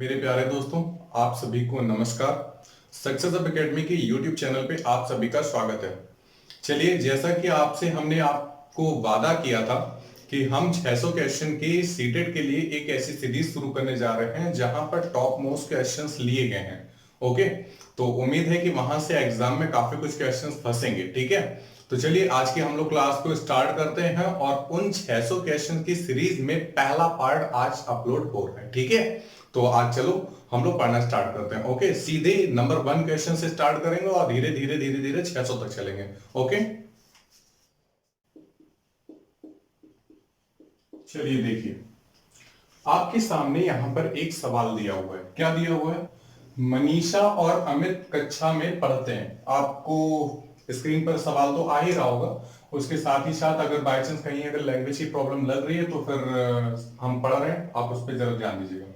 मेरे प्यारे दोस्तों, आप सभी को नमस्कार। सक्सेस अब एकेडमी के यूट्यूब चैनल पे आप सभी का स्वागत है। चलिए, जैसा कि आपसे हमने आपको वादा किया था कि हम 600 क्वेश्चन के सीटेट के लिए एक ऐसी सीरीज शुरू करने जा रहे हैं जहां पर टॉप मोस्ट क्वेश्चंस लिए गए हैं। ओके, तो उम्मीद है कि वहां से एग्जाम में काफी कुछ क्वेश्चंस फंसेंगे। ठीक है, तो चलिए आज की हम लोग क्लास को स्टार्ट करते हैं और उन 600 क्वेश्चन की सीरीज में पहला पार्ट आज अपलोड हो रहा है। ठीक है, तो आज चलो हम लोग पढ़ना स्टार्ट करते हैं। ओके, सीधे नंबर 1 क्वेश्चन से स्टार्ट करेंगे और धीरे धीरे धीरे धीरे 600 तक चलेंगे। ओके, चलिए देखिए, आपके सामने यहां पर एक सवाल दिया हुआ है। क्या दिया हुआ है? मनीषा और अमित कक्षा में पढ़ते हैं। आपको स्क्रीन पर सवाल तो आ ही रहा होगा। उसके साथ ही साथ अगर बाय चांस कहीं अगर लैंग्वेज की प्रॉब्लम लग रही है तो फिर हम पढ़ रहे हैं, आप उस पर जरूर ध्यान दीजिएगा।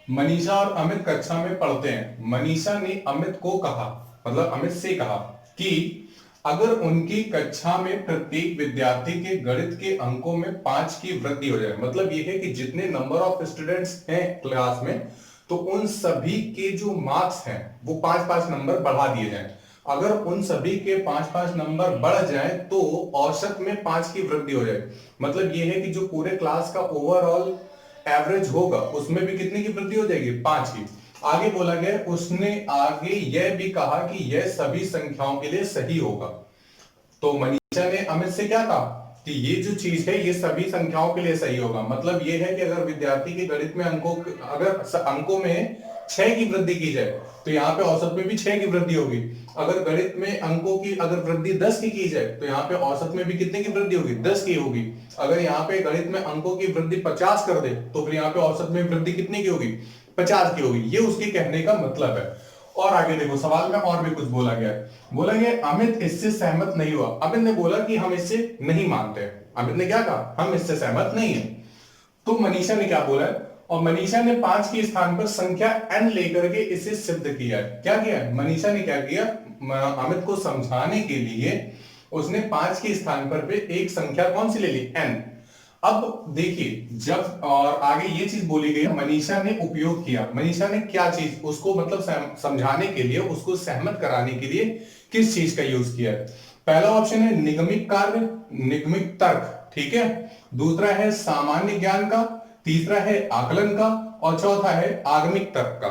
मनीषा और अमित कक्षा में पढ़ते हैं। मनीषा ने अमित को कहा, मतलब अमित से कहा कि अगर उनकी कक्षा में प्रत्येक विद्यार्थी के गणित के अंकों में 5 की वृद्धि हो जाए, मतलब यह है कि जितने नंबर ऑफ स्टूडेंट्स हैं क्लास में, तो उन सभी के जो मार्क्स हैं वो 5-5 नंबर बढ़ा दिए जाएं। अगर उन सभी के 5-5 नंबर बढ़ जाए तो औसत में 5 की वृद्धि हो जाए। मतलब यह है कि जो पूरे क्लास का ओवरऑल एवरेज होगा उसमें भी कितने की वृद्धि हो जाएगी? 5 की। आगे बोला गया, उसने आगे यह भी कहा कि यह सभी संख्याओं के लिए सही होगा। तो मनीषा ने अमित से क्या कहा कि ये जो चीज है ये सभी संख्याओं के लिए सही होगा। मतलब ये है कि अगर विद्यार्थी के गणित में अंकों में 6 की वृद्धि की जाए तो यहाँ पे औसत में भी 6 की वृद्धि होगी। अगर गणित में अंकों की अगर वृद्धि 10 की जाए तो यहाँ पे औसत में भी कितने की वृद्धि होगी? 10 की होगी। अगर यहाँ पे गणित में अंकों की वृद्धि 50 कर दे तो फिर यहाँ पे औसत में वृद्धि कितने की होगी? 50 की होगी। ये उसके कहने का मतलब है। और आगे देखो, सवाल में और भी कुछ बोला गया है। बोला गया अमित इससे सहमत नहीं हुआ। अमित ने बोला कि हम इससे नहीं मानते। अमित ने क्या कहा? हम इससे सहमत नहीं है। तो मनीषा ने क्या बोला है? और मनीषा ने 5 के स्थान पर संख्या n लेकर के इसे सिद्ध किया है। क्या किया है मनीषा ने? क्या किया? अमित को समझाने के लिए उसने 5 के स्थान पर पे एक संख्या कौन सी ले ली? n। अब देखिए, जब और आगे ये चीज बोली गई, मनीषा ने उपयोग किया। मनीषा ने क्या चीज उसको मतलब समझाने के लिए, उसको सहमत कराने के लिए किस चीज का यूज किया है? पहला ऑप्शन है निगमित कार्य, निगमित तर्क। ठीक है, दूसरा है सामान्य ज्ञान का, तीसरा है आकलन का और चौथा है आगमिक तर्क का।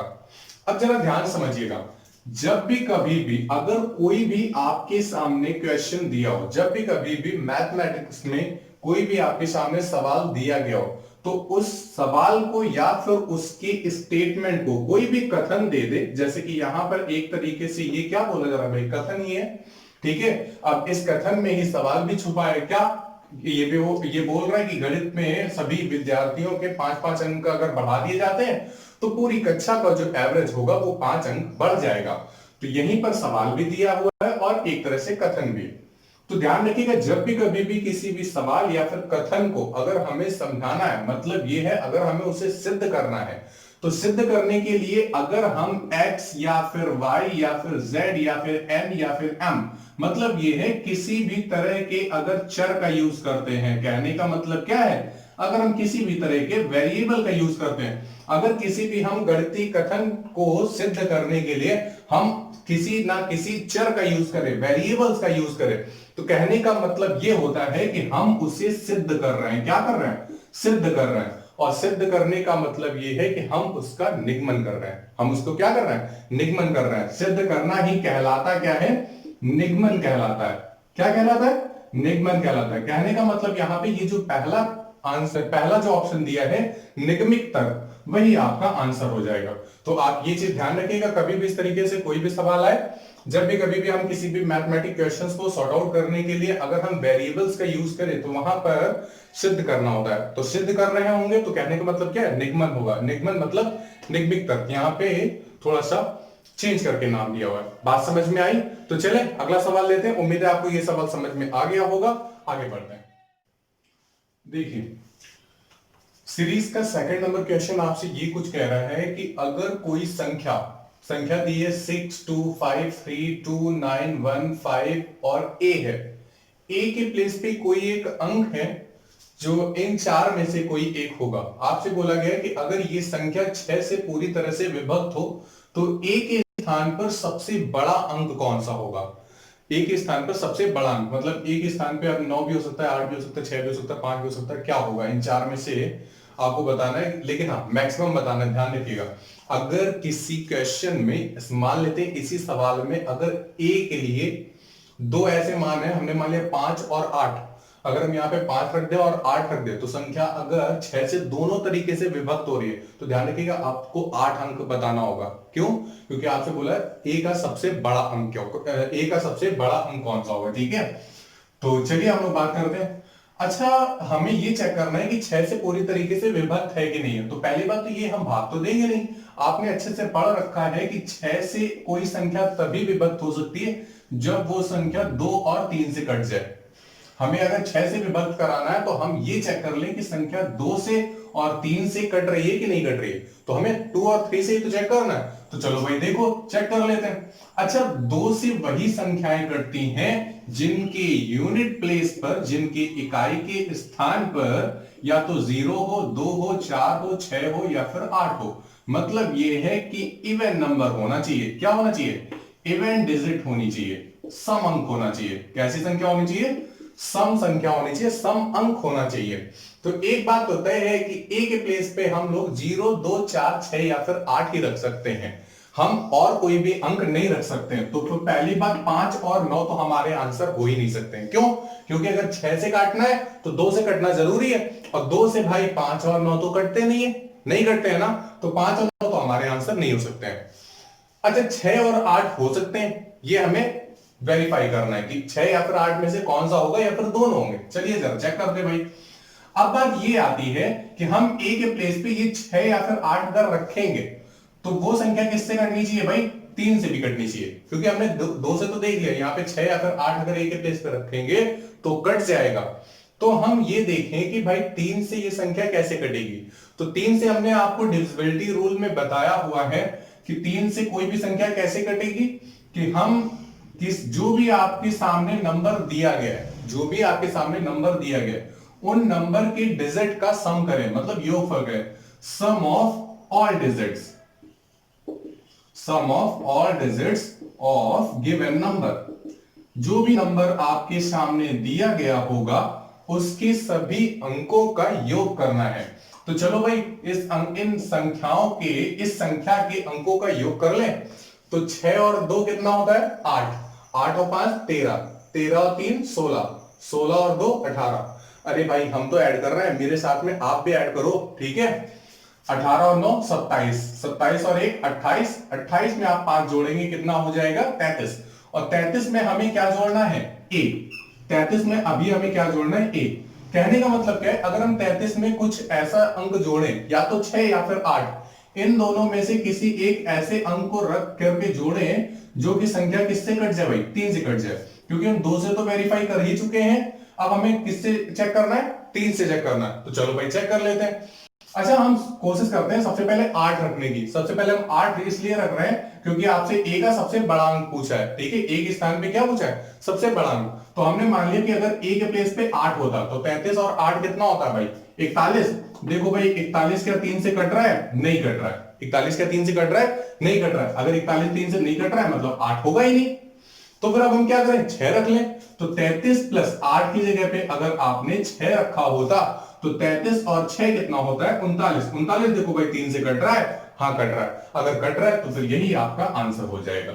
अब जरा ध्यान समझिएगा, जब भी कभी भी अगर कोई भी आपके सामने क्वेश्चन दिया हो, जब भी कभी भी मैथमेटिक्स में कोई भी आपके सामने सवाल दिया गया हो, तो उस सवाल को या फिर उसके स्टेटमेंट को कोई भी कथन दे दे। जैसे कि यहां पर एक तरीके से ये क्या बोला जा रहा है भाई? कथन ही है। ठीक है, अब इस कथन में ही सवाल भी छुपा है। क्या ये बोल रहा है कि गणित में सभी विद्यार्थियों के 5-5 अंक अगर बढ़ा दिए जाते हैं तो पूरी कक्षा का जो एवरेज होगा वो 5 अंक बढ़ जाएगा। तो यहीं पर सवाल भी दिया हुआ है और एक तरह से कथन भी। तो ध्यान रखिएगा, जब भी कभी भी किसी भी सवाल या फिर कथन को अगर हमें समझाना है, मतलब ये है अगर हमें उसे सिद्ध करना है, तो सिद्ध करने के लिए अगर हम x या फिर y या फिर z या फिर n या फिर m, मतलब ये है किसी भी तरह के अगर चर का यूज करते हैं, कहने का मतलब क्या है? अगर हम किसी भी तरह के वेरिएबल का यूज करते हैं, अगर किसी भी हम गणितीय कथन को सिद्ध करने के लिए हम किसी ना किसी चर का यूज करें, वेरिएबल्स का यूज करें, तो कहने का मतलब यह होता है कि हम उसे सिद्ध कर रहे हैं। क्या कर रहे हैं? सिद्ध कर रहे हैं। और सिद्ध करने का मतलब यह है कि हम उसका निगमन कर रहे हैं। हम उसको क्या कर रहे हैं? निगमन कर रहे हैं। सिद्ध करना ही कहलाता क्या है? निगमन कहलाता है। क्या कहलाता है? निगमन कहलाता है। कहने का मतलब यहां पे ये जो पहला आंसर, पहला जो ऑप्शन दिया है निगमित तर्क, वही आपका आंसर हो जाएगा। तो आप ये चीज ध्यान रखिएगा, कभी भी इस तरीके से कोई भी सवाल आए, जब भी कभी भी हम किसी भी मैथमेटिक क्वेश्चंस को सॉर्ट आउट करने के लिए अगर हम वेरिएबल्स का यूज करें तो वहां पर सिद्ध करना होता है। तो सिद्ध कर रहे होंगे तो कहने का मतलब क्या है? निगमन होगा। निगमन मतलब निगमित तर्क। यहां पे थोड़ा सा चेंज करके नाम दिया हुआ है। बात समझ में आई? तो चले अगला सवाल लेते हैं। उम्मीद है आपको यह सवाल समझ में आ गया होगा। आगे बढ़ते हैं। देखिए, सीरीज का सेकंड नंबर क्वेश्चन आपसे ये कुछ कह रहा है कि अगर कोई संख्या संख्या दी है 6 2 5 3 2 9 1 5 और ए है, ए के प्लेस पे कोई एक अंक है जो इन चार में से कोई एक होगा। आपसे बोला गया कि अगर ये संख्या 6 से पूरी तरह से विभक्त हो तो ए के स्थान पर सबसे बड़ा अंक कौन सा होगा। ए के स्थान पर सबसे बड़ा अंक मतलब ए के स्थान पे अब 9 भी हो सकता है, 8 भी हो सकता है, 6 भी हो सकता है, 5 भी हो सकता है, क्या होगा इन चार में से आपको बताना है। लेकिन हाँ मैक्सिमम बताना है, ध्यान रखिएगा। अगर किसी क्वेश्चन में मान लेते हैं इसी सवाल में अगर ए के लिए दो ऐसे मान है, हमने मान लिया 5 और 8, अगर हम यहाँ पे 5 रख दे और 8 रख दे तो संख्या अगर 6 से दोनों तरीके से विभक्त हो रही है तो ध्यान रखिएगा आपको 8 अंक बताना होगा। क्यों? क्योंकि आपसे बोला है ए का सबसे बड़ा अंक क्या, ए का सबसे बड़ा अंक कौन सा होगा। ठीक है, तो चलिए हम लोग बात करते हैं। अच्छा, हमें ये चेक करना है कि 6 से पूरी तरीके से विभक्त है कि नहीं है। तो पहली बात तो ये हम भाग तो देंगे नहीं, आपने अच्छे से पढ़ रखा है कि 6 से कोई संख्या तभी विभक्त हो सकती है जब वो संख्या 2 और 3 से कट जाए। हमें अगर 6 से विभक्त कराना है तो हम ये चेक कर लें कि संख्या 2 से और 3 से कट रही है कि नहीं कट रही है। तो हमें 2 और 3 से ही तो चेक करना है। तो चलो भाई देखो चेक कर लेते हैं। अच्छा, 2 से वही संख्याएं कटती हैं जिनके यूनिट प्लेस पर, जिनके इकाई के स्थान पर या तो 0 हो, 2 हो, 4 हो, 6 हो या फिर 8 हो। मतलब ये है कि इवन नंबर होना चाहिए। क्या होना चाहिए? इवन डिजिट होनी चाहिए, सम अंक होना चाहिए। कैसी संख्या होनी चाहिए? सम संख्या होनी चाहिए, सम अंक होना चाहिए। तो एक बात तो तय है कि ए के प्लेस पे हम लोग 0, 2, 4, 6 या फिर 8 ही रख सकते हैं, हम और कोई भी अंक नहीं रख सकते हैं। तो पहली बात 5 और 9 तो हमारे आंसर हो ही नहीं सकते हैं। क्यों? क्योंकि अगर 6 से काटना है तो 2 से कटना जरूरी है, और 2 से भाई 5 और 9 तो कटते नहीं है, नहीं कटते हैं ना, तो 5 और 9 तो हमारे आंसर नहीं हो सकते हैं। अच्छा, 6 और 8 हो सकते हैं, ये हमें वेरीफाई करना है कि 6 या फिर 8 में से कौन सा होगा या फिर दोनों होंगे। चलिए जरा चेक करते भाई। अब बात ये आती है कि हम ए के प्लेस पे ये 6 या फिर 8 अगर रखेंगे तो वो संख्या किससे कटनी चाहिए भाई? 3 से भी कटनी चाहिए, क्योंकि हमने 2 से तो देख लिया, यहाँ पे 6 या फिर 8 अगर ए के प्लेस पे रखेंगे तो कट जाएगा। तो हम ये देखें कि भाई 3 से ये संख्या कैसे कटेगी। तो 3 से हमने आपको डिविजिबिलिटी रूल में बताया हुआ है कि 3 से कोई भी संख्या कैसे कटेगी, कि हम जो भी आपके सामने नंबर दिया गया है, जो भी आपके सामने नंबर दिया गया है उन नंबर के डिजिट का सम करें, मतलब योगफल करें, sum of all digits, sum of all digits of given number. जो भी नंबर आपके सामने दिया गया होगा उसके सभी अंकों का योग करना है। तो चलो भाई इन संख्याओं के, इस संख्या के अंकों का योग कर लें। तो 6 और 2 कितना होता है? 8, 8 और 5 13, 13 और 3 16, 16 और 2 18। अरे भाई हम तो ऐड कर रहे हैं, मेरे साथ में आप भी ऐड करो, ठीक है। 18 और 9 27, 27 और 1 28, 28 में आप 5 जोड़ेंगे कितना हो जाएगा? 33। और 33 में हमें क्या जोड़ना है? ए। 33 में अभी हमें क्या जोड़ना है? ए। कहने का मतलब क्या है, अगर हम 33 में कुछ ऐसा अंक जोड़ें, या तो 6 या फिर 8, इन दोनों में से किसी एक ऐसे अंक को रख करके जोड़ें जो कि संख्या किससे कट जाए भाई? 3 से कट जाए, क्योंकि हम 2 से तो वेरीफाई कर ही चुके हैं। अब हमें किससे चेक करना है? 3 से चेक करना है। तो चलो भाई चेक कर लेते हैं। अच्छा, हम कोशिश करते हैं सबसे पहले 8 रखने की। सबसे पहले हम 8 इसलिए रख रहे हैं क्योंकि आपसे ए का सबसे बड़ा अंक पूछा है, ठीक है। ए के स्थान पे क्या पूछा है? सबसे बड़ा अंक। तो हमने मान लिया कि अगर ए के प्लेस पे 8 होता तो 33 और 8 कितना होता है भाई? 41। देखो भाई 41 क्या 3 से कट रहा है? नहीं कट रहा है। 41 क्या 3 से कट रहा है? नहीं कट रहा है। अगर 41 3 से नहीं कट रहा है मतलब 8 होगा ही नहीं। तो फिर अब हम क्या करें? 6 रख लें। तो 33 प्लस 8 की जगह पे अगर आपने 6 रखा होता तो 33 और 6 कितना होता है? 39। 39 देखो भाई 3 से कट रहा है? हाँ कट रहा है। अगर कट रहा है तो फिर यही आपका आंसर हो जाएगा।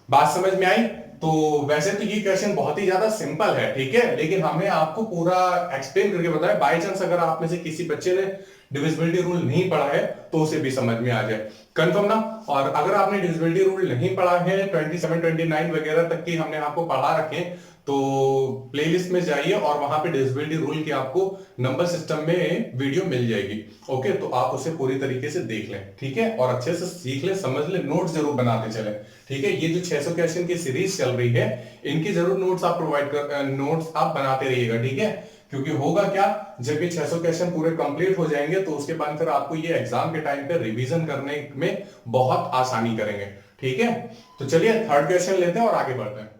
बात समझ में आई? तो वैसे तो ये क्वेश्चन बहुत ही ज्यादा सिंपल है, ठीक है, लेकिन हमने आपको पूरा एक्सप्लेन करके बताया। बाय चांस अगर आप में से किसी बच्चे ने डिविजिबिलिटी रूल नहीं पढ़ा है तो उसे भी समझ में आ जाए। कंफर्म ना? और अगर आपने डिविजिबिलिटी रूल नहीं पढ़ा है, 27 29 वगैरह तक की हमने आपको पढ़ा रखे, तो प्लेलिस्ट में जाइए और वहां पे डिविजिबिलिटी रूल की आपको नंबर सिस्टम में वीडियो मिल जाएगी। ओके, तो आप उसे पूरी तरीके से देख लें, ठीक है, और अच्छे से सीख लें, समझ लें, नोट्स जरूर बनाते चलें, ठीक है। ये जो 600 क्वेश्चन की सीरीज चल रही है इनकी जरूर नोट्स आप नोट्स आप बनाते रहिएगा, ठीक है। क्योंकि होगा क्या, जब ये 600 क्वेश्चन पूरे कंप्लीट हो जाएंगे तो उसके बाद फिर आपको ये एग्जाम के टाइम पे रिवीजन करने में बहुत आसानी करेंगे, ठीक है। तो चलिए थर्ड क्वेश्चन लेते हैं और आगे बढ़ते हैं।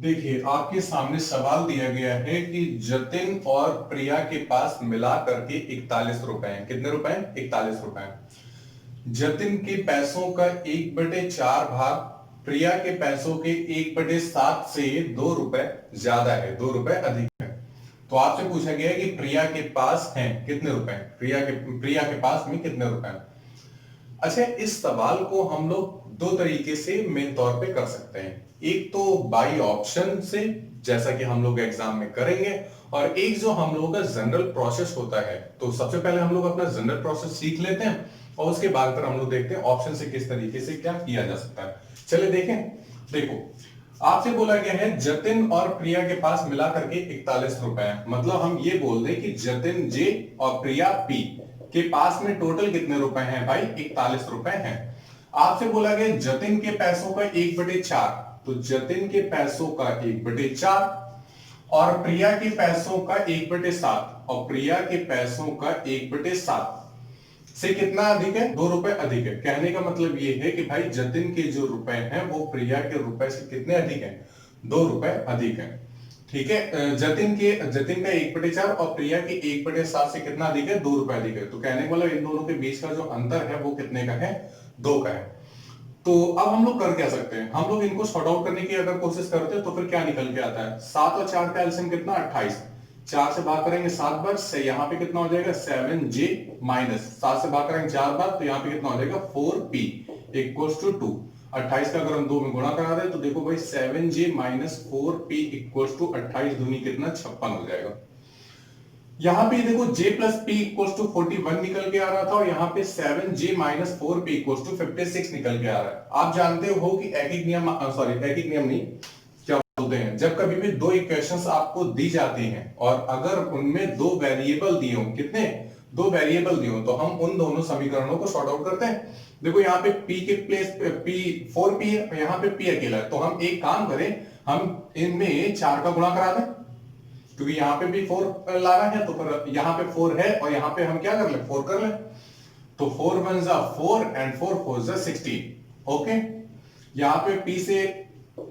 देखिए आपके सामने सवाल दिया गया है कि जतिन और प्रिया के पास मिला करके 41 रुपए हैं। कितने रुपए हैं? 41 रुपए। जतिन के पैसों का 1/4 भाग प्रिया के पैसों के 1/7 से 2 रुपए ज्यादा है, 2 रुपए अधिक है। तो आपसे पूछा गया है कि प्रिया के पास हैं कितने रुपए, प्रिया के पास में कितने रुपए हैं। अच्छा, इस सवाल को हम लोग दो तरीके से मेन तौर पे कर सकते हैं। एक तो बाई ऑप्शन से, जैसा कि हम लोग एग्जाम में करेंगे, और एक जो हम लोगों का जनरल प्रोसेस होता है। तो सबसे पहले हम लोग अपना जनरल प्रोसेस सीख लेते हैं और उसके बाद फिर हम लोग देखते हैं ऑप्शन से किस तरीके से क्या किया जा सकता है। चलिए देखें। देखो, आपसे बोला गया है जतिन और प्रिया के पास मिला करके 41 रुपए हैं। मतलब हम ये बोल दें कि जतिन जे और प्रिया पी के पास में टोटल कितने रुपए हैं भाई? 41 रुपए हैं। आपसे बोला गया जतिन के पैसों का 1/4, तो जतिन के पैसों का 1/4 और प्रिया के पैसों का 1/7, और प्रिया के पैसों का 1/7 से कितना अधिक है? 2 रुपए अधिक है। कहने का मतलब ये है कि भाई जतिन के जो रुपए हैं वो प्रिया के रुपए से कितने अधिक हैं? 2 रुपए अधिक है। ठीक है, जतिन का 1/4 और प्रिया के 1/7 से कितना अधिक है? 2 रुपए अधिक है। तो कहने का मतलब इन दोनों के बीच का जो अंतर है वो कितने का है? 2 का है। तो अब हम लोग कर क्या सकते हैं? हम लोग इनको सॉर्ट आउट करने की अगर कोशिश करते हैं तो फिर क्या निकल के आता है? 7 और 4 का एलसीएम कितना? 28। 4 से भाग करेंगे 7 बार, से यहाँ पे कितना हो जाएगा? 7j माइनस 7 से भाग करेंगे 4 बार, तो यहाँ पे कितना हो जाएगा? 4p equals to 2। 28 का अगर हम 2 में गुणा करा दे तो देखो भाई 7j minus 4p equals to 28 दूनी कितना? 56 हो जाएगा। यहाँ पे देखो j plus p equals to 41 निकल के आ रहा था, और यहाँ पे 7j minus 4p equals to 56 निकल के आ रहा है। आप जानते हो कि एक नियम नहीं, क्या बोलते हैं, जब कभी भी दो इक्वेशंस आपको दी जाती हैं और अगर उनमें दो वेरिएबल दिए हो, कितने? 2 वेरिएबल दिए हो, तो हम उन दोनों समीकरणों को सॉर्ट आउट करते हैं। देखो यहाँ पे p के प्लेस p 4p है, यहाँ पे p अकेला है, तो हम एक काम करें, हम इनमें 4 का गुणा करा दें, क्योंकि यहाँ पे भी 4 लाना है, तो फिर यहाँ पे 4 है और यहाँ पे हम क्या कर ले? 4 कर ले। तो 4 1 जा 4 एंड 4 4 जा 16। ओके, यहाँ पे p से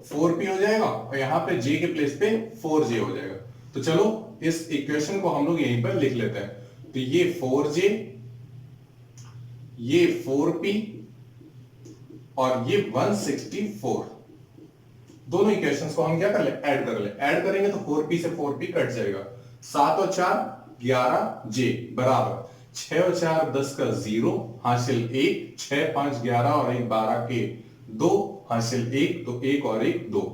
4p हो जाएगा और यहाँ पे j के प्लेस पे 4j हो जाएगा। तो चलो इस इक्वेशन को हम लोग यहीं पर लिख लेते हैं। तो ये 4j, ये 4p और ये 164, दोनों इक्वेशंस को हम क्या कर ले? ऐड कर ले। ऐड करेंगे तो 4p से 4p कट जाएगा। 7 और 4 11j बराबर 6 और 4 10 का 0 हासिल 1, 6 5 11 और 1 12 के 2 हासिल 1, तो 1 और 1 2।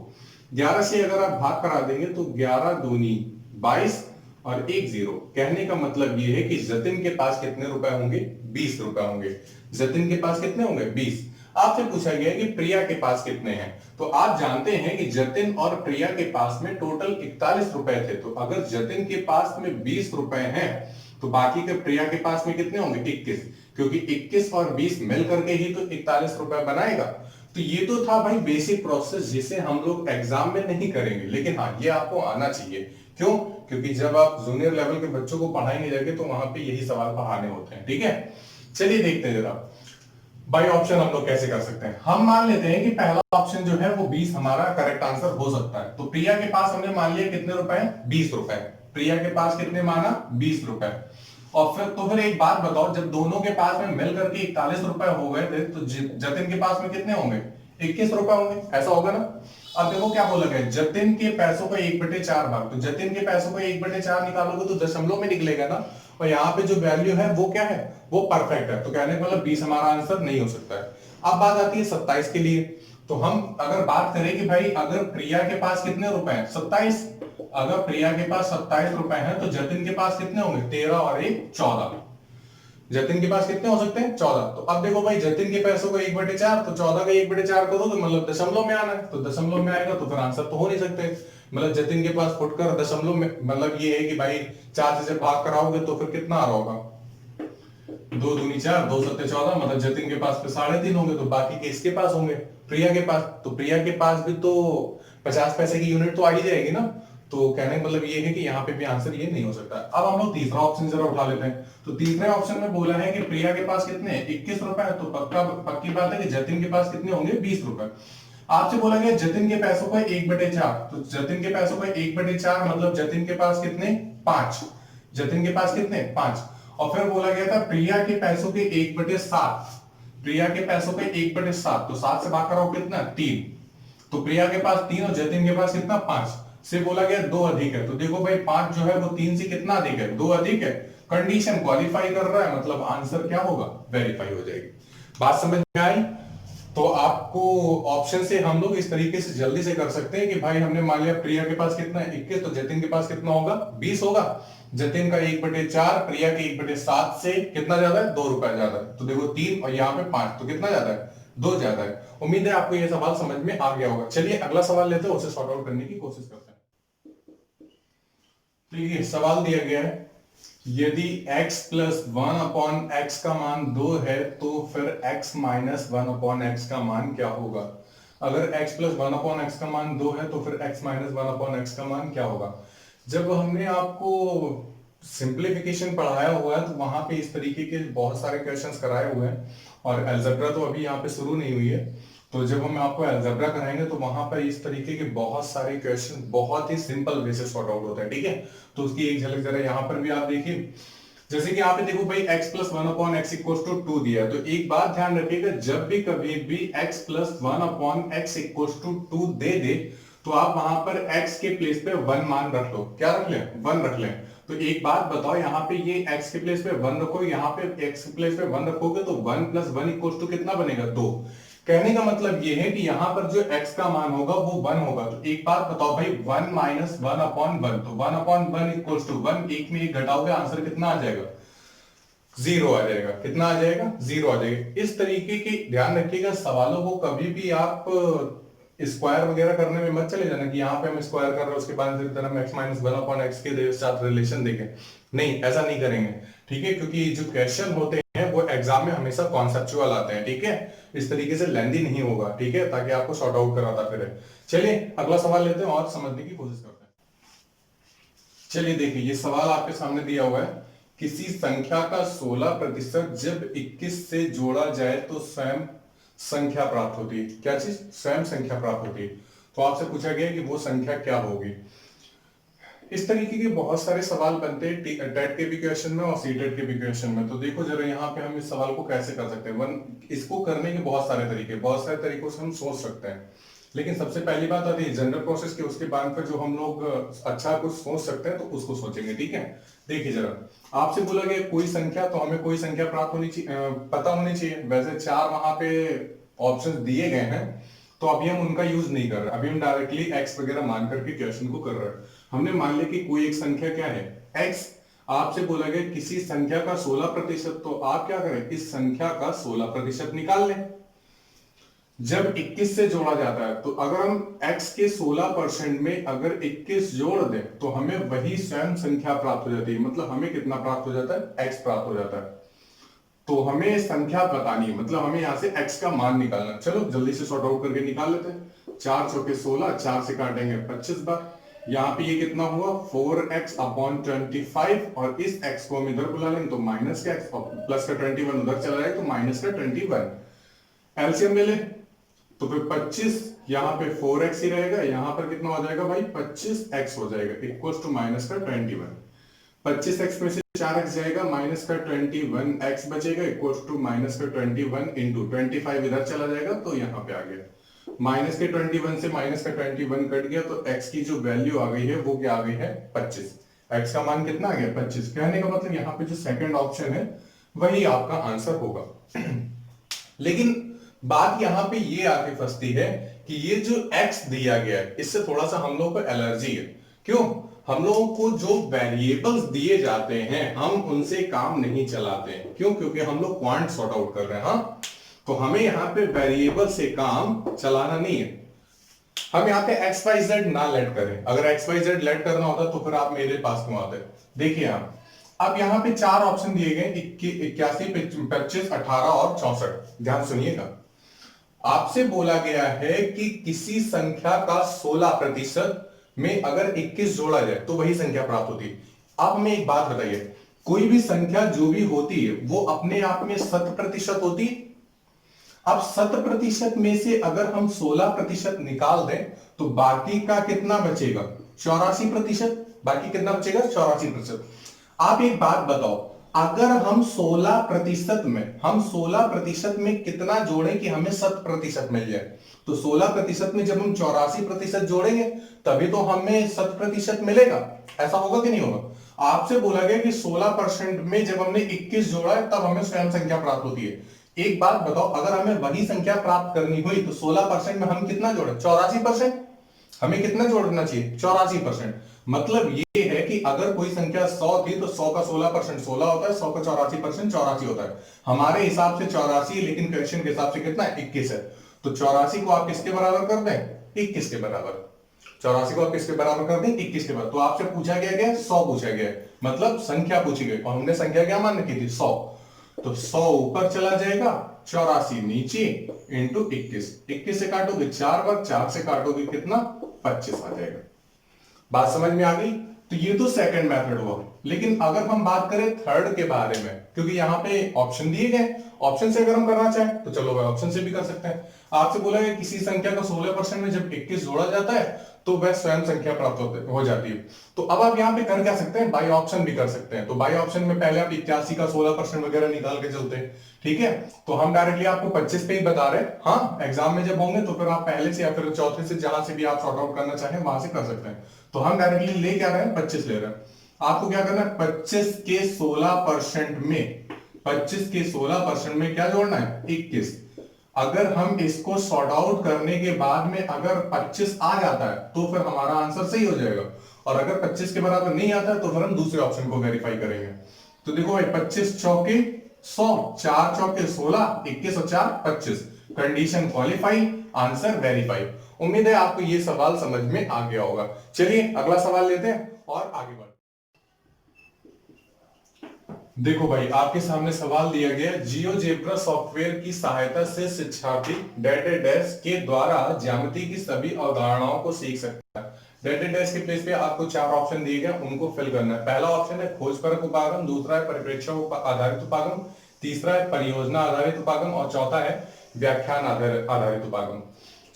11 से अगर आप भाग करा देंगे तो 11 दूनी 22 और 1 0। कहने का मतलब ये है कि जतिन के पास कितने रुपए होंगे? 20 रुपए होंगे। जतिन के पास कितने होंगे? 20। आपसे पूछा गया है कि प्रिया के पास कितने हैं। तो आप जानते हैं कि जतिन और प्रिया के पास में टोटल 41 रुपए थे। तो अगर जतिन के पास में 20 रुपए हैं तो बाकी के प्रिया के पास में कितने होंगे? 21, क्योंकि 21 और 20 मिल करके ही तो 41 रुपए बनाएगा। तो ये तो था भाई बेसिक प्रोसेस, जिसे हम लोग एग्जाम में नहीं करेंगे, लेकिन हाँ ये आपको आना चाहिए। क्यों? क्योंकि जब आप जूनियर लेवल के बच्चों को पढ़ाएंगे जाके तो वहां पे यही सवाल पढ़ाने होते हैं। ठीक है, चलिए देखते हैं जरा बाई ऑप्शन हम लोग कैसे कर सकते हैं। हम मान लेते हैं कि पहला ऑप्शन जो है वो 20 हमारा करेक्ट आंसर हो सकता है। तो प्रिया के पास हमने मान लिया कितने रुपए हैं? 20 रुपए। प्रिया के पास कितने माना? 20 रुपए। और फिर एक बात बताओ, जब दोनों के पास में मिल करके 41 रुपए हो गए थे तो जतिन के पास में कितने होंगे? 21 रुपए होंगे। ऐसा होगा ना? अब देखो क्या बोला गया, जतिन के पैसों का 1/4 भाग, तो जतिन के पैसों का 1/4 निकालोगे तो दशमलव में निकलेगा ना, और यहाँ पे जो वैल्यू है वो क्या है? वो परफेक्ट है। तो कहने का मतलब 20 हमारा आंसर नहीं हो सकता है। अब बात आती है 27 के लिए। तो हम अगर बात करें कि भाई अगर प्रिया के पास कितने रुपए हैं? 27। अगर प्रिया के पास 27 रुपए हैं तो जतिन के पास कितने होंगे? 13 और 1 14। जतिन के पास कितने हो सकते हैं? 14। तो अब देखो भाई जतिन के पैसों का 1/4, तो 14 का 1/4 करो तो मतलब दशमलव में आना है, तो दशमलव में आएगा तो फिर आंसर तो हो नहीं सकते। मतलब जतिन के पास फुटकर दशमलव में, मतलब ये है कि भाई 4 से जब भाग कराओगे तो फिर कितना आ रहा होगा? 2 दूनी 4, 2 सत्ते 14, मतलब जतिन के पास 3.5 होंगे, तो बाकी के इसके पास होंगे, प्रिया के पास। तो प्रिया के पास भी तो 50 पैसे की यूनिट तो आ ही जाएगी ना। तो कहने का मतलब ये है कि यहाँ पे भी आंसर ये नहीं हो सकता। अब हम लोग तीसरा ऑप्शन जरा उठा लेते हैं। तो तीसरे ऑप्शन में बोला है कि प्रिया के पास कितने? 21 रुपए। तो पक्की बात है कि जतिन के पास कितने होंगे? 20 रुपए। आपसे बोला गया जतिन के पैसों का 1/4, तो जतिन के पैसों का 1/4 मतलब जतिन के पास कितने, 5। जतिन के पास कितने, 5। और फिर बोला गया था प्रिया के पैसों के 1/7, प्रिया के पैसों के 1/7, तो 7 से भाग कराओ कितना, 3। तो प्रिया के पास 3 और जतिन के पास कितना, 5 से बोला गया 2 अधिक है। तो देखो भाई 5 जो है वो 3 से कितना अधिक है, 2 अधिक है। कंडीशन क्वालिफाई कर रहा है, मतलब आंसर क्या होगा, वेरीफाई हो जाएगी। बात समझ में आई? तो आपको ऑप्शन से हम लोग इस तरीके से जल्दी से कर सकते हैं कि भाई हमने मान लिया प्रिया के पास कितना है, 21, तो जतिन के पास कितना होगा, 20 होगा। जतिन का 1/4 प्रिया के 1/7 से कितना ज्यादा है, 2 रुपए ज्यादा है। तो देखो 3 और यहाँ पे 5, तो कितना ज्यादा है, 2 ज्यादा है। उम्मीद है आपको यह सवाल समझ में आ गया होगा। चलिए अगला सवाल लेते हैं, उसे सॉर्ट आउट करने की कोशिश करते हैं। ठीक है, सवाल दिया गया है यदि x प्लस 1/x का मान 2 है तो फिर x माइनस 1/x का मान क्या होगा। अगर x प्लस 1/x का मान 2 है तो फिर x माइनस 1/x का मान क्या होगा। जब हमने आपको सिंप्लीफिकेशन पढ़ाया हुआ है तो वहां पे इस तरीके के बहुत सारे क्वेश्चंस कराए हुए हैं, और अलजेब्रा तो अभी यहाँ पे शुरू नहीं हुई है। तो जब हम आपको अलजेब्रा कराएंगे तो वहां पर इस तरीके के बहुत सारे क्वेश्चन बहुत ही सिंपल वे से सॉर्ट आउट होता है। ठीक है, तो उसकी एक झलक जरा यहाँ पर भी आप देखिए। जैसे कि यहाँ पे देखो भाई x plus 1/x equal to 2 दिया है, तो एक बात ध्यान रखिएगा, जब भी कभी भी x plus 1/x equal to 2 दे दे तो आप वहां पर x के प्लेस पे 1 मान रख लो। क्या रख लें, 1 रख लें। तो एक बात बताओ, यहाँ पे ये x के प्लेस पे 1 रखो, यहाँ पे x के प्लेस पे 1 रखोगे तो 1 प्लस 1 इक्वल टू कितना बनेगा, 2। कहने का मतलब ये है कि यहाँ पर जो x का मान होगा वो 1 होगा। तो एक बात बताओ भाई, 1 माइनस 1/1, तो 1/1 इक्वल टू 1, एक में एक घटाओगे आंसर कितना आ जाएगा, 0 आ जाएगा। कितना आ जाएगा, 0 आ जाएगा। इस तरीके की ध्यान रखिएगा, सवालों को कभी भी आप स्क्वायर वगैरह करने में मत चले जाना कि यहाँ पे हम स्क्वायर कर रहे हैं उसके बाद इधर हम x माइनस 1/x के साथ रिलेशन देखें। नहीं, ऐसा नहीं करेंगे। ठीक है, क्योंकि जो क्वेश्चन होते हैं वो एग्जाम में हमेशा कॉन्सेप्चुअल आते हैं। ठीक है, इस तरीके से लेंदी नहीं होगा। ठीक है, ताकि आपको सॉर्ट आउट कराता फिरे। चलिए अगला सवाल लेते हैं और समझने की कोशिश करते हैं। चलिए देखिए, ये सवाल आपके सामने दिया हुआ है, किसी संख्या का 16% जब 21 से जोड़ा जाए तो स्वयं संख्या प्राप्त होती है। क्या चीज, स्वयं संख्या प्राप्त होती है। तो आपसे पूछा गया कि वो संख्या क्या होगी। इस तरीके के बहुत सारे सवाल बनते हैं टेट के भी क्वेश्चन में और सीटेट के भी क्वेश्चन में। तो देखो जरा यहाँ पे हम इस सवाल को कैसे कर सकते हैं। इसको करने के बहुत सारे तरीके, बहुत सारे तरीकों से हम सोच सकते हैं। लेकिन सबसे पहली बात आती है जनरल प्रोसेस के, उसके बाद पर जो हम लोग अच्छा कुछ सोच सकते हैं तो उसको सोचेंगे। ठीक है, देखिए जरा, आपसे बोला गया कोई संख्या, तो हमें कोई संख्या प्राप्त होनी चाहिए, पता होनी चाहिए। वैसे 4 वहां पे ऑप्शन दिए गए हैं, तो अभी हम उनका यूज नहीं कर रहे, अभी हम डायरेक्टली एक्स वगैरह मान करके क्वेश्चन को कर रहे हैं। हमने मान लिया कि कोई एक संख्या क्या है, एक्स। आपसे बोला गया किसी संख्या का 16%, तो आप क्या करें, इस संख्या का 16% निकाल लें। जब 21 से जोड़ा जाता है तो अगर हम x के 16% में अगर 21 जोड़ दें तो हमें वही स्वयं संख्या प्राप्त हो जाती है। मतलब हमें कितना प्राप्त हो जाता है, x प्राप्त हो जाता है। तो हमें संख्या बतानी है, मतलब हमें यहां से x का मान निकालना। चलो जल्दी से सॉर्ट आउट करके निकाल लेते हैं। 4 चौके 16, 4 से काटेंगे 25 बार। यहाँ पे ये कितना हुआ, 4x/25, और इस x को हम इधर बुला लेंगे तो माइनस का x, और प्लस का 21 उधर चला जाए तो माइनस का 21। एलसीएम ले ले तो फिर 25, यहाँ पे 4x ही रहेगा, यहाँ पर कितना हो जाएगा भाई, 25x हो जाएगा, इक्वल टू माइनस का 21। 25x में से 4x जाएगा, माइनस का 21x बचेगा, इक्वल टू माइनस का 21 इंटू 25 इधर चला जाएगा तो यहाँ पे आ गया। माइनस के 21 से माइनस का 21 कट गया, तो x की जो वैल्यू आ गई है वो क्या आ गई है, 25। x का मान कितना आ गया, 25। कहने का मतलब यहाँ पे जो सेकंड ऑप्शन है वही आपका आंसर होगा। लेकिन बात यहां पे ये आके फंसती है कि ये जो x दिया गया है इससे थोड़ा सा हम लोग को एलर्जी है। क्यों, हम लोगों को जो वेरिएबल्स दिए जाते हैं हम उनसे काम नहीं चलाते हैं। क्यों, क्योंकि हम लोग क्वांट सॉर्ट आउट कर रहे हैं। हाँ, तो हमें यहाँ पे वेरिएबल से काम चलाना नहीं है। हम यहाँ पे एक्स वाई जेड ना लेट करें। अगर एक्स वाई जेड लेट करना होता तो फिर आप मेरे पास क्यों आते। देखिए आप, अब यहाँ पे 4 ऑप्शन दिए गए, 81, 25, 18 और 64। ध्यान सुनिएगा, आपसे बोला गया है कि किसी संख्या का 16% में अगर 21 जोड़ा जाए तो वही संख्या प्राप्त होती है। अब हमें एक बात बताइए, कोई भी संख्या जो भी होती है वो अपने आप में 100% होती है। अब 100% में से अगर हम 16% निकाल दें तो बाकी का कितना बचेगा? 84%। बाकी कितना बचेगा? 84%। आप एक बात बताओ, अगर हम 16% में कितना जोड़ें कि हमें 100% मिल जाए? तो 16% में जब हम 84% जोड़ेंगे तभी तो हमें 100% मिलेगा। ऐसा होगा कि नहीं होगा? आपसे बोला गया कि 16% में जब हमने 21 जोड़ा है तब हमें स्वयं संख्या प्राप्त होती है। एक बात बताओ, अगर हमें वही संख्या प्राप्त करनी हुई तो 16% में हम कितना जोड़े? 84%। हमें कितना जोड़ना चाहिए? 84%। मतलब ये है कि अगर कोई संख्या 100 थी तो 100 का 16% 16 होता है, 100 का 84% 84 होता है। हमारे हिसाब से 84, लेकिन क्वेश्चन के हिसाब से कितना है? 21 है। तो 84 को आप किसके बराबर कर दें? 21 के बराबर। 84 को आप किसके बराबर कर दें? 21 के बराबर। तो आपसे पूछा गया 100 पूछा गया, मतलब संख्या पूछी गई और हमने संख्या क्या मान्य की थी? 100। तो 100 ऊपर चला जाएगा, 84 नीचे, इंटू 21। 21 से काटोगे 4 बार, 4 से काटोगे कितना? 25 आ जाएगा। बात समझ में आ गई? तो ये तो सेकंड मेथड हुआ। लेकिन अगर हम बात करें थर्ड के बारे में, क्योंकि यहां पे ऑप्शन दिए गए, ऑप्शन से अगर हम करना चाहें तो चलो भाई ऑप्शन से भी कर सकते हैं। आपसे बोला है किसी संख्या का 16% में जब 21 जोड़ा जाता है तो वह स्वयं संख्या प्राप्त हो जाती है। तो अब आप यहाँ पे कर क्या सकते हैं? बाई ऑप्शन भी कर सकते हैं। तो बाई ऑप्शन में पहले आप 81 का 16% वगैरह निकाल के चलते हैं, ठीक है? तो हम डायरेक्टली आपको 25 पे ही बता रहे हैं। हाँ, एग्जाम में जब होंगे तो फिर आप पहले से या फिर चौथे से जहां से भी आप सॉर्ट आउट करना चाहें वहां से कर सकते हैं। तो हम डायरेक्टली ले क्या रहे हैं? 25 ले रहे हैं। आपको क्या करना है? 25 के 16% में, 25 के 16% में क्या जोड़ना है? 21। अगर हम इसको सॉर्ट आउट करने के बाद में अगर 25 आ जाता है तो फिर हमारा आंसर सही हो जाएगा, और अगर 25 के बराबर नहीं आता है तो फिर हम दूसरे ऑप्शन को वेरीफाई करेंगे। तो देखो भाई, 25 चौके 100, 4 चौके 16, 21 और 4 25। Condition qualify, answer verify. उम्मीद है आपको ये सवाल समझ में आ गया होगा। चलिए अगला सवाल लेते हैं और आगे बढ़ते हैं। देखो भाई, आपके सामने सवाल दिया गया, जियोजेब्रा सॉफ्टवेयर की सहायता से शिक्षार्थी डेटे डैश के द्वारा ज्यामिति की सभी अवधारणाओं को सीख सकता है। डेटे डैश के प्लेस पे आपको 4 ऑप्शन दिए गए, उनको फिल करना है। पहला ऑप्शन है खोजपरक उपागम, दूसरा है परिप्रेक्ष्य आधारित उपागम, तीसरा है परियोजना आधारित उपागम और चौथा है व्याख्यान आधारित उपागम।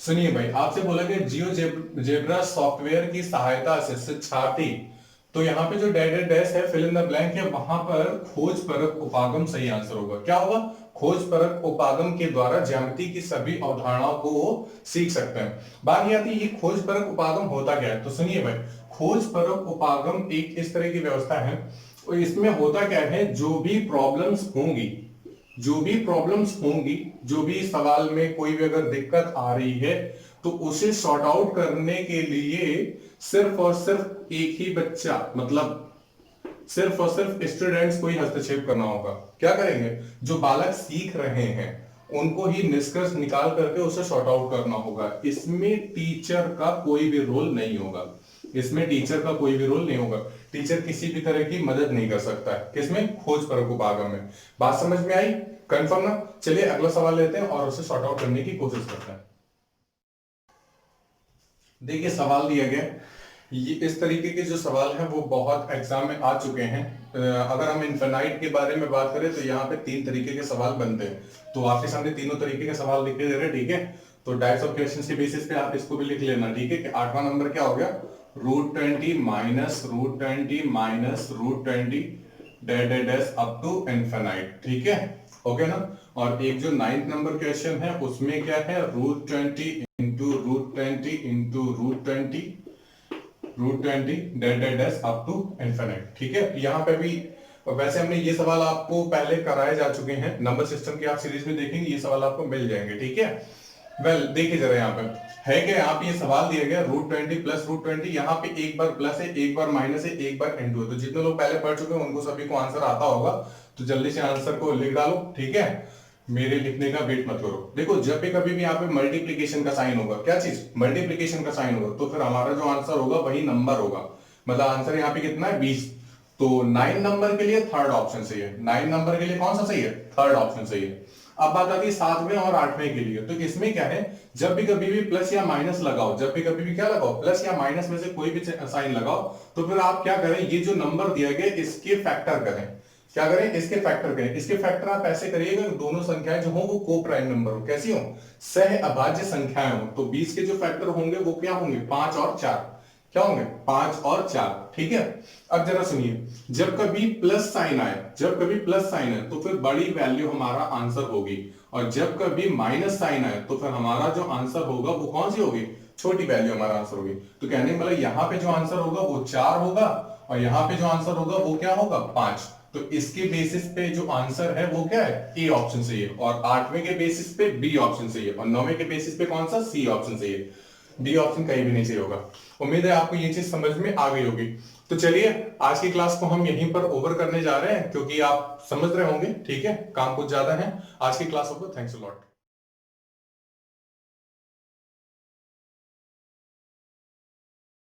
सुनिए भाई, आपसे बोला गया जियोजेब्रा सॉफ्टवेयर की सहायता से शिक्षार्थी, तो यहाँ पे जो डेड डैश है, फिल इन द ब्लैंक है, वहां पर खोज परक उपागम सही आंसर होगा। क्या होगा? खोज परक उपागम के द्वारा ज्यामिति की सभी अवधारणाओं को वो सीख सकते हैं। बात ये आती है, ये खोज परक उपागम होता क्या है? तो सुनिए भाई, खोज परक उपागम एक इस तरह की व्यवस्था है, और इसमें होता क्या है, जो भी प्रॉब्लम्स होंगी, जो भी सवाल में कोई भी अगर दिक्कत आ रही है तो उसे सॉर्ट आउट करने के लिए सिर्फ और सिर्फ एक ही बच्चा, मतलब सिर्फ और सिर्फ स्टूडेंट्स को ही हस्तक्षेप करना होगा। क्या करेंगे? जो बालक सीख रहे हैं उनको ही निष्कर्ष निकाल करके उसे सॉर्ट आउट करना होगा। इसमें टीचर का कोई भी रोल नहीं होगा। टीचर किसी भी तरह की मदद नहीं कर सकता है। किसमें? खोज परक उपागम में। बात समझ में आई? कंफर्म ना? चलिए अगला सवाल लेते हैं और उसे सॉर्ट आउट करने की कोशिश करते हैं। देखिए सवाल दिया गया, ये इस तरीके के जो सवाल हैं वो बहुत एग्जाम में आ चुके हैं। अगर हम इनफिनाइट के बारे में बात करें तो यहाँ पे 3 तरीके के सवाल बनते हैं। तो आपके सामने तीनों तरीके के सवाल लिखे दे रहे हैं, ठीक है? तो टाइप्स ऑफ क्वेश्चंस के बेसिस पे आप इसको भी लिख लेना, ठीक है? कि 8वां नंबर क्या हो गया? √20 minus √20 minus √20 dash up to infinite, ठीक है? ओके ना? और एक जो 9th नंबर क्वेश्चन है उसमें क्या है? √20 into √20 into √20 dash up to infinite, ठीक है? यहाँ पे भी वैसे हमने ये सवाल आपको पहले कराए जा चुके हैं। नंबर सिस्टम की आप सीरीज में देखेंगे, ये सवाल आपको मिल जाएंगे, ठीक है? वेल देखिए जरा, यहाँ पे है क्या? यहाँ पे ये सवाल दिया गया √20 प्लस √20, यहाँ पे एक बार प्लस है, एक बार माइनस है, एक बार इंटू है। तो जितने लोग पहले पढ़ चुके हैं उनको सभी को आंसर आता होगा, तो जल्दी से आंसर को लिख डालो, ठीक है? मेरे लिखने का वेट मत करो। देखो जब भी कभी भी यहाँ पे मल्टीप्लीकेशन का साइन होगा, क्या चीज? मल्टीप्लीकेशन का साइन होगा, तो फिर हमारा जो आंसर होगा वही नंबर होगा। मतलब आंसर यहाँ पे कितना है? 20। तो 9 नंबर के लिए थर्ड ऑप्शन सही है। 9 नंबर के लिए कौन सा सही है? थर्ड ऑप्शन सही है। अब बात आती है 7वें और 8वें के लिए। तो इसमें क्या है, जब भी कभी भी प्लस या माइनस लगाओ, जब भी कभी भी क्या लगाओ? प्लस या माइनस में से कोई भी साइन लगाओ, तो फिर आप क्या करें? ये जो नंबर दिया गया इसके फैक्टर करें। क्या करें, इसके फैक्टर करें। इसके फैक्टर आप ऐसे करिएगा दोनों संख्याएं जो हो वो को प्राइम नंबर हो, कैसी हो, सह अभाज्य संख्याएं हो। तो 20 के जो फैक्टर होंगे वो क्या होंगे, 5 और 4। क्या होंगे, 5 और 4। ठीक है, अब जरा सुनिए, जब कभी प्लस साइन आए, जब कभी प्लस साइन है तो फिर बड़ी वैल्यू हमारा आंसर होगी, और जब कभी माइनस साइन आए तो फिर हमारा जो आंसर होगा वो कौन सी होगी, छोटी वैल्यू हमारा आंसर होगी। तो कहने का मतलब यहाँ पे जो आंसर होगा वो 4 होगा, और यहाँ पे जो आंसर होगा वो क्या होगा, 5। तो इसके बेसिस पे जो आंसर है वो क्या है, ए ऑप्शन सही है, और 8वें के बेसिस पे बी ऑप्शन सही है, और 9वें के बेसिस पे कौन सा, सी ऑप्शन सही है। डी ऑप्शन कहीं भी नहीं सही होगा। उम्मीद है आपको ये चीज समझ में आ गई होगी। तो चलिए आज की क्लास को हम यहीं पर ओवर करने जा रहे हैं, क्योंकि आप समझ रहे होंगे, ठीक है, काम कुछ ज्यादा है। आज की class over, thanks a lot.